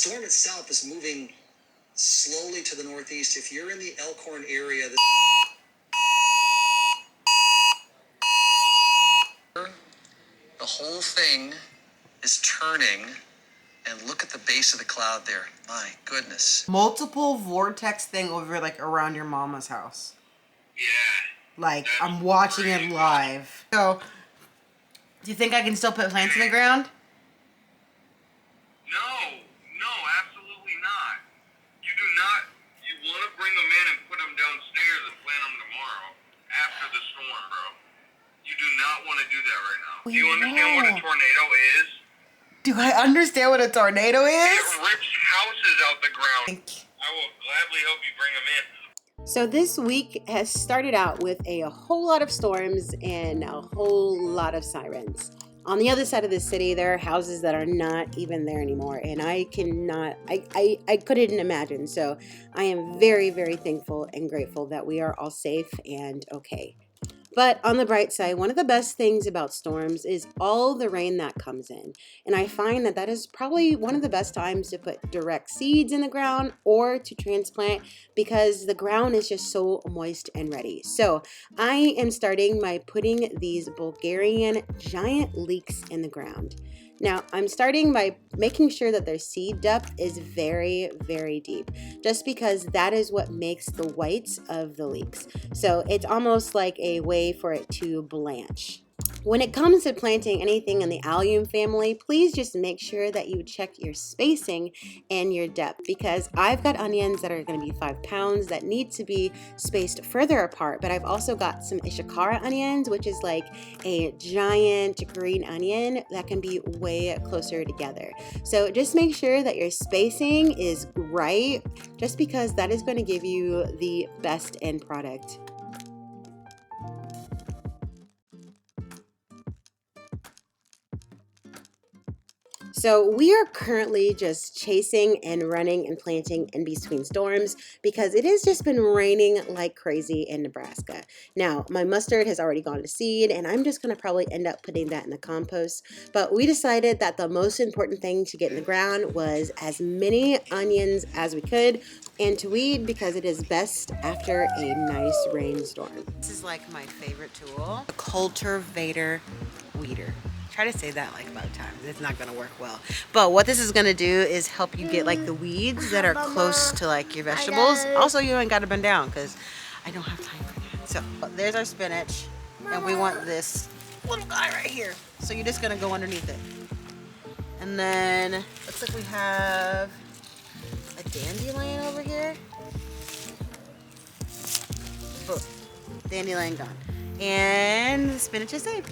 storm itself is moving slowly to the northeast. If you're in the Elkhorn area, the whole thing is turning, and look at the base of the cloud there. My goodness. Multiple vortex thing over like around your mama's house. Yeah. Like I'm watching it live. So, do you think I can still put plants in the ground? No, absolutely not. You do not. You want to bring them in and put them downstairs and plant them tomorrow after the storm, bro. You do not want to do that right now. Do you understand what a tornado is? Do I understand what a tornado is? It rips houses out the ground. I will gladly help you bring them in. So this week has started out with a whole lot of storms and a whole lot of sirens. On the other side of the city, there are houses that are not even there anymore, and I couldn't imagine. So I am very, very thankful and grateful that we are all safe and okay. But on the bright side, one of the best things about storms is all the rain that comes in. And I find that is probably one of the best times to put direct seeds in the ground or to transplant because the ground is just so moist and ready. So I am starting by putting these Bulgarian giant leeks in the ground. Now, I'm starting by making sure that their seed depth is very, very deep, just because that is what makes the whites of the leeks. So it's almost like a way for it to blanch. When it comes to planting anything in the allium family, please just make sure that you check your spacing and your depth, because I've got onions that are going to be 5 pounds that need to be spaced further apart, but I've also got some Ishikara onions, which is like a giant green onion that can be way closer together. So just make sure that your spacing is right, just because that is going to give you the best end product. So we are currently just chasing and running and planting in between storms because it has just been raining like crazy in Nebraska. Now, my mustard has already gone to seed, and I'm just going to probably end up putting that in the compost. But we decided that the most important thing to get in the ground was as many onions as we could and to weed, because it is best after a nice rainstorm. This is like my favorite tool, a cultivator weeder. Try to say that like 5 times. It's not gonna work well. But what this is gonna do is help you get like the weeds that are close to like your vegetables. Also, you ain't gotta bend down because I don't have time for that. So there's our spinach, and we want this little guy right here. So you're just gonna go underneath it. And then looks like we have a dandelion over here. Boom. Dandelion gone. And the spinach is saved.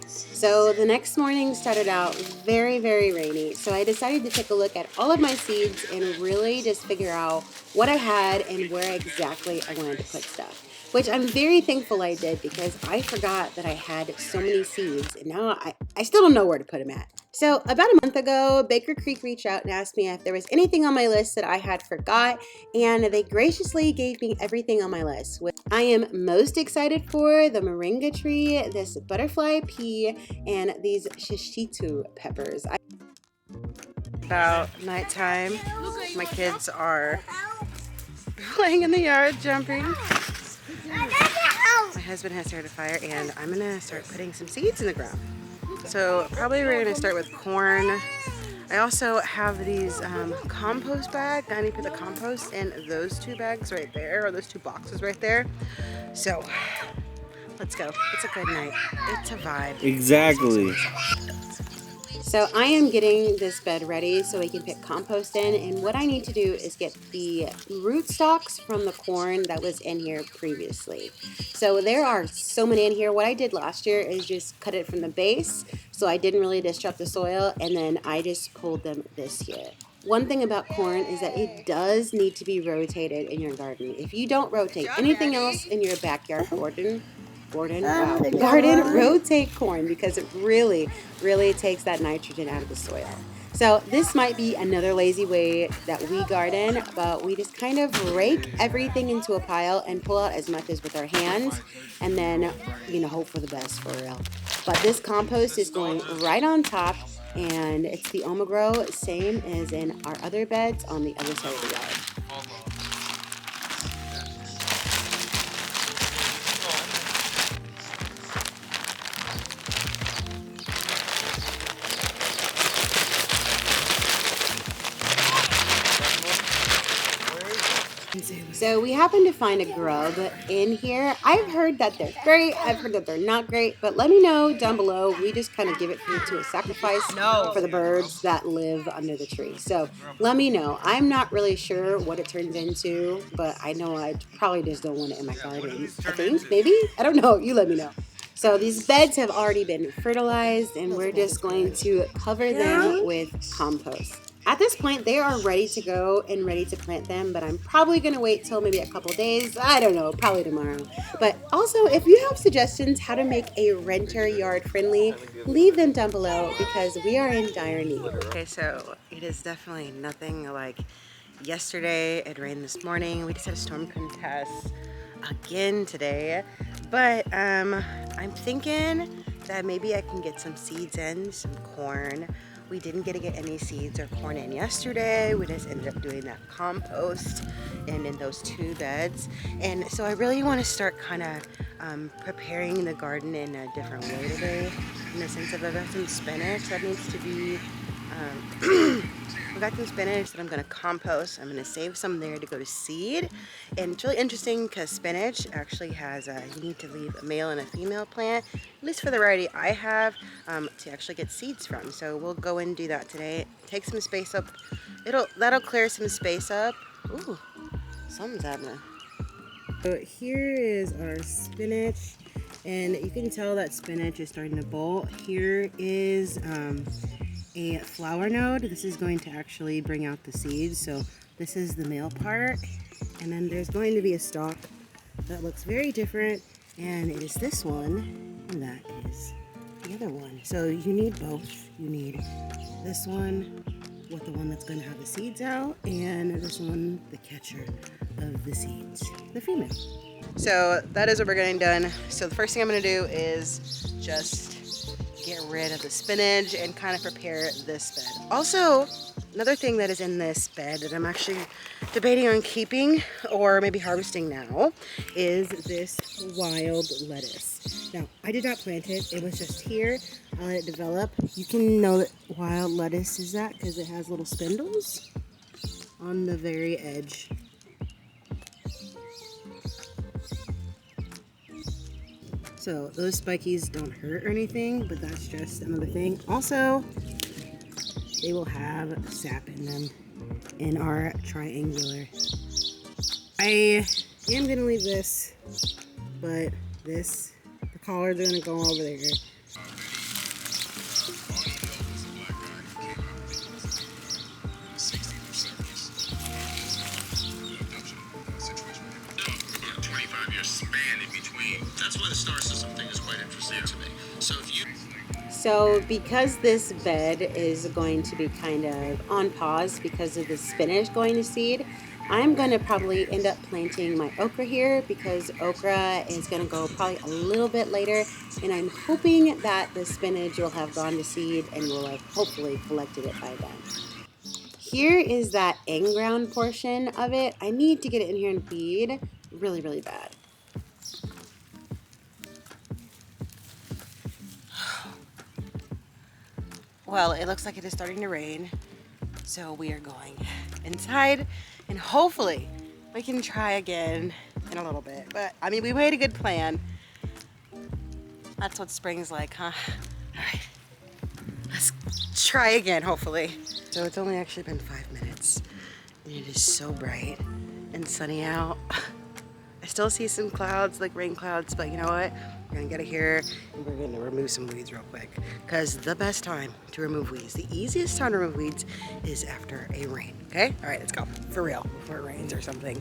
So the next morning started out very, very rainy. So I decided to take a look at all of my seeds and really just figure out what I had and where exactly I wanted to put stuff. Which I'm very thankful I did, because I forgot that I had so many seeds, and now I still don't know where to put them at. So about a month ago, Baker Creek reached out and asked me if there was anything on my list that I had forgot, and they graciously gave me everything on my list. I am most excited for the moringa tree, this butterfly pea, and these shishito peppers. About nighttime, my kids are playing in the yard, jumping. My husband has started a fire, and I'm gonna start putting some seeds in the ground. So probably we're gonna start with corn. I also have these compost bags. I need to put the compost in those 2 bags right there, or those 2 boxes right there. So let's go. It's a good night. It's a vibe. Exactly. So I am getting this bed ready so we can put compost in, and what I need to do is get the root stalks from the corn that was in here previously. So there are so many in here. What I did last year is just cut it from the base, so I didn't really disrupt the soil, and then I just pulled them this year. One thing about corn is that it does need to be rotated in your garden. If you don't rotate anything else in your backyard garden, rotate corn, because it really, really takes that nitrogen out of the soil. So this might be another lazy way that we garden, but we just kind of rake everything into a pile and pull out as much as with our hands, and then, hope for the best for real. But this compost is going right on top, And it's the Omagro, same as in our other beds on the other side of the yard. So we happened to find a grub in here. I've heard that they're great. I've heard that they're not great. But let me know down below. We just kind of give it food to a sacrifice for the birds that live under the tree. So let me know. I'm not really sure what it turns into, but I know I probably just don't want it in my garden. I think, maybe? I don't know. You let me know. So these beds have already been fertilized, and we're just going to cover them with compost. At this point, they are ready to go and ready to plant them, but I'm probably going to wait till maybe a couple days. I don't know, probably tomorrow. But also, if you have suggestions how to make a renter yard friendly, leave them down below because we are in dire need. Okay, so it is definitely nothing like yesterday. It rained this morning. We just had a storm contest again today. But I'm thinking that maybe I can get some seeds in, some corn. We didn't get to get any seeds or corn in yesterday. We just ended up doing that compost and in those 2 beds. And so I really want to start kind of preparing the garden in a different way today, in the sense of I've got some spinach that needs to be I've got some spinach that I'm going to compost. I'm going to save some there to go to seed. And it's really interesting because spinach actually has, you need to leave a male and a female plant, at least for the variety I have, to actually get seeds from. So we'll go and do that today. Take some space up. That'll clear some space up. Ooh, something's happening. So here is our spinach. And you can tell that spinach is starting to bolt. Here is a flower node. This is going to actually bring out the seeds. So this is the male part, and then there's going to be a stalk that looks very different, and it is this one, and that is the other one. So you need both. You need this one with the one that's going to have the seeds out, and this one, the catcher of the seeds, the female. So that is what we're getting done. So the first thing I'm going to do is just get rid of the spinach and kind of prepare this bed. Also, another thing that is in this bed that I'm actually debating on keeping or maybe harvesting now is this wild lettuce. Now, I did not plant it. It was just here. I let it develop. You can know that wild lettuce is that because it has little spindles on the very edge. So those spikies don't hurt or anything, but that's just another thing. Also, they will have sap in them in our triangular. I am gonna leave this, but the collards are gonna go over there. So because this bed is going to be kind of on pause because of the spinach going to seed, I'm going to probably end up planting my okra here because okra is going to go probably a little bit later, and I'm hoping that the spinach will have gone to seed and will have hopefully collected it by then. Here is that in-ground portion of it. I need to get it in here and feed really, really bad. Well, it looks like it is starting to rain, so we are going inside, and hopefully we can try again in a little bit. But, I mean, we made a good plan. That's what spring's like, huh? All right, let's try again, hopefully. So it's only actually been 5 minutes, and it is so bright and sunny out. I still see some clouds, like rain clouds, but you know what? We're gonna get it here and we're gonna remove some weeds real quick. Because the best time to remove weeds, the easiest time to remove weeds is after a rain, okay? All right, let's go, for real, before it rains or something.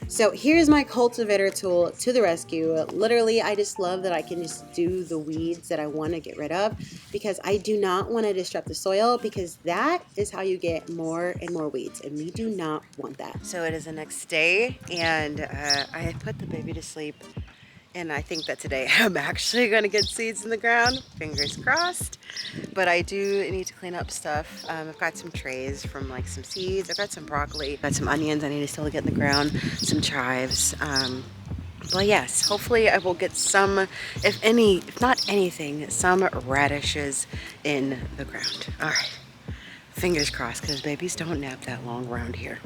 So here's my cultivator tool to the rescue. Literally, I just love that I can just do the weeds that I want to get rid of because I do not want to disrupt the soil because that is how you get more and more weeds, and we do not want that. So it is the next day, and I had put the baby to sleep And I think that today I'm actually going to get seeds in the ground, fingers crossed. But I do need to clean up stuff. I've got some trays from like some seeds. I've got some broccoli, I've got some onions I need to still get in the ground, some chives. But yes, hopefully I will get some, if not anything, some radishes in the ground. All right, fingers crossed, because babies don't nap that long around here.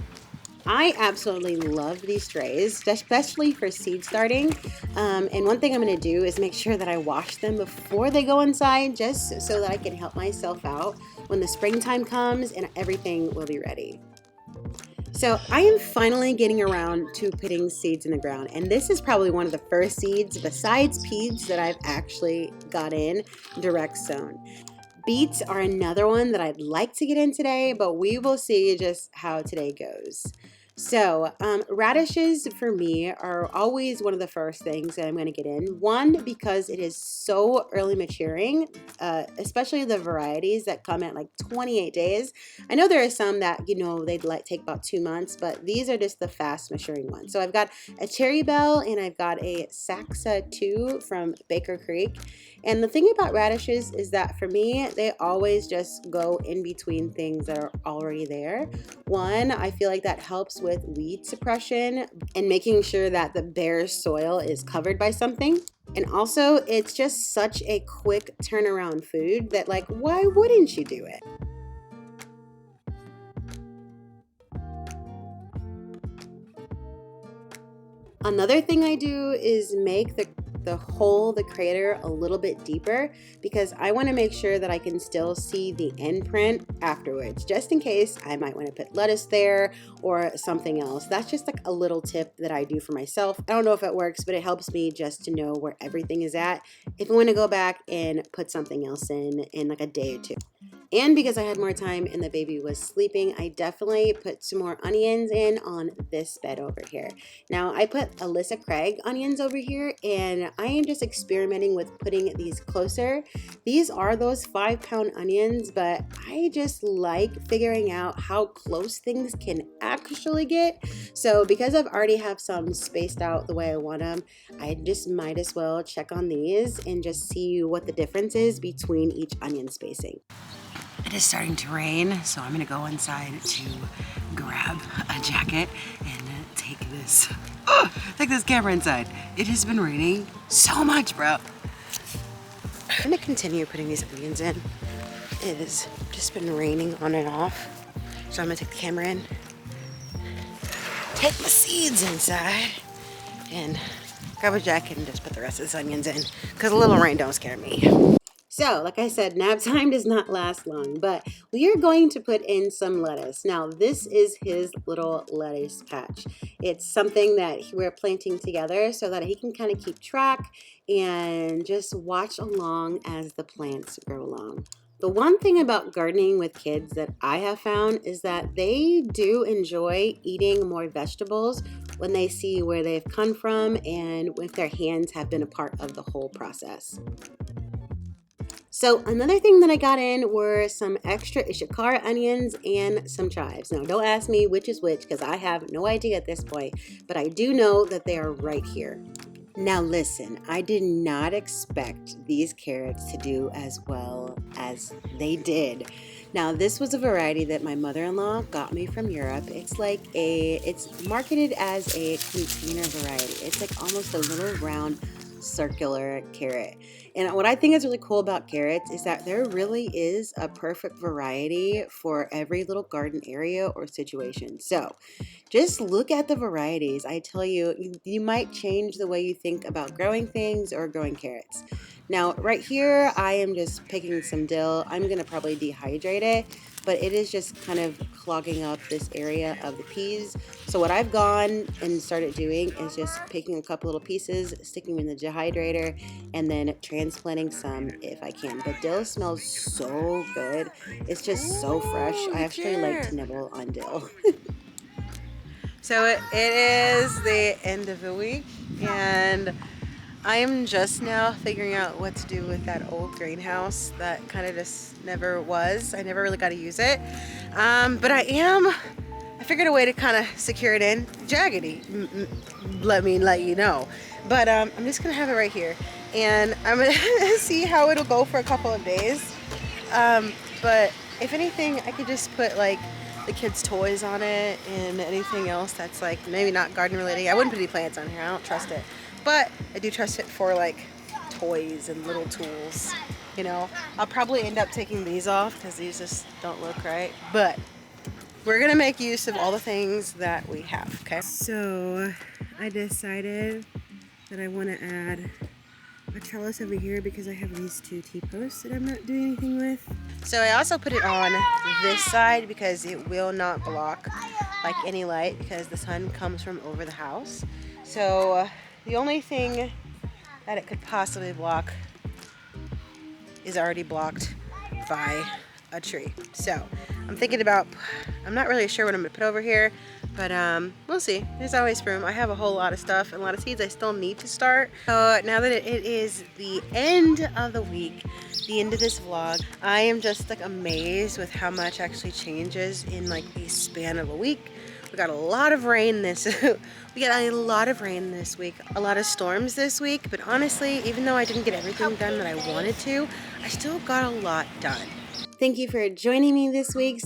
I absolutely love these trays, especially for seed starting. And one thing I'm going to do is make sure that I wash them before they go inside, just so that I can help myself out when the springtime comes and everything will be ready. So I am finally getting around to putting seeds in the ground, and this is probably one of the first seeds besides peas that I've actually got in direct sown. Beets are another one that I'd like to get in today, but we will see just how today goes. So radishes for me are always one of the first things that I'm going to get in. One, because it is so early maturing, especially the varieties that come at like 28 days. I know there are some that, you know, they'd take about 2 months, but these are just the fast maturing ones. So I've got a Cherry Belle and I've got a Saxa 2 from Baker Creek. And the thing about radishes is that for me, they always just go in between things that are already there. One, I feel like that helps with weed suppression and making sure that the bare soil is covered by something. And also, it's just such a quick turnaround food that, like, why wouldn't you do it? Another thing I do is make the crater a little bit deeper, because I want to make sure that I can still see the end print afterwards, just in case I might want to put lettuce there or something else. That's just like a little tip that I do for myself. I don't know if it works, but it helps me just to know where everything is at if I want to go back and put something else in like a day or two. And because I had more time and the baby was sleeping, I definitely put some more onions in on this bed over here. Now, I put Alyssa Craig onions over here, and I am just experimenting with putting these closer. These are those 5-pound onions, but I just like figuring out how close things can actually get. So because I've already have some spaced out the way I want them, I just might as well check on these and just see what the difference is between each onion spacing. It is starting to rain, so I'm gonna go inside to grab a jacket and take this camera inside. It has been raining so much, bro. I'm gonna continue putting these onions in. It has just been raining on and off, so I'm gonna take the camera in, take my seeds inside, and grab a jacket and just put the rest of the onions in, because a little rain don't scare me. So, like I said, nap time does not last long, but we are going to put in some lettuce. Now, this is his little lettuce patch. It's something that we're planting together so that he can kind of keep track and just watch along as the plants grow along. The one thing about gardening with kids that I have found is that they do enjoy eating more vegetables when they see where they've come from and if their hands have been a part of the whole process. So another thing that I got in were some extra Ishikara onions and some chives. Now, don't ask me which is which, because I have no idea at this point, but I do know that they are right here. Now listen, I did not expect these carrots to do as well as they did. Now, this was a variety that my mother-in-law got me from Europe. It's marketed as a container variety. It's like almost a little round circular carrot. And what I think is really cool about carrots is that there really is a perfect variety for every little garden area or situation. So just look at the varieties. I tell you, you might change the way you think about growing things or growing carrots. Now, right here, I am just picking some dill. I'm going to probably dehydrate it, but it is just kind of clogging up this area of the peas. So what I've gone and started doing is just picking a couple little pieces, sticking them in the dehydrator, and then transplanting some if I can. But dill smells so good. It's just so fresh. I actually like to nibble on dill. So it is the end of the week, and I am just now figuring out what to do with that old greenhouse that kind of just never was. I never really got to use it. But I figured a way to kind of secure it in. Jaggedy, let you know. But I'm just gonna have it right here, and I'm gonna see how it'll go for a couple of days. But if anything, I could just put like the kids' toys on it and anything else that's like maybe not garden related. I wouldn't put any plants on here. I don't trust it, but I do trust it for like toys and little tools. You know, I'll probably end up taking these off because these just don't look right, but we're gonna make use of all the things that we have, okay? So I decided that I want to add a trellis over here because I have these two T-posts that I'm not doing anything with. So I also put it on this side because it will not block like any light because the sun comes from over the house. So the only thing that it could possibly block is already blocked by a tree. So I'm thinking about, I'm not really sure what I'm gonna put over here, but we'll see. There's always room. I have a whole lot of stuff and a lot of seeds I still need to start. So now that it is the end of the week, the end of this vlog, I am just like amazed with how much actually changes in like a span of a week. We got a lot of rain this we got a lot of rain this week, a lot of storms this week, but honestly, even though I didn't get everything done that I wanted to, I still got a lot done. Thank you for joining me this week.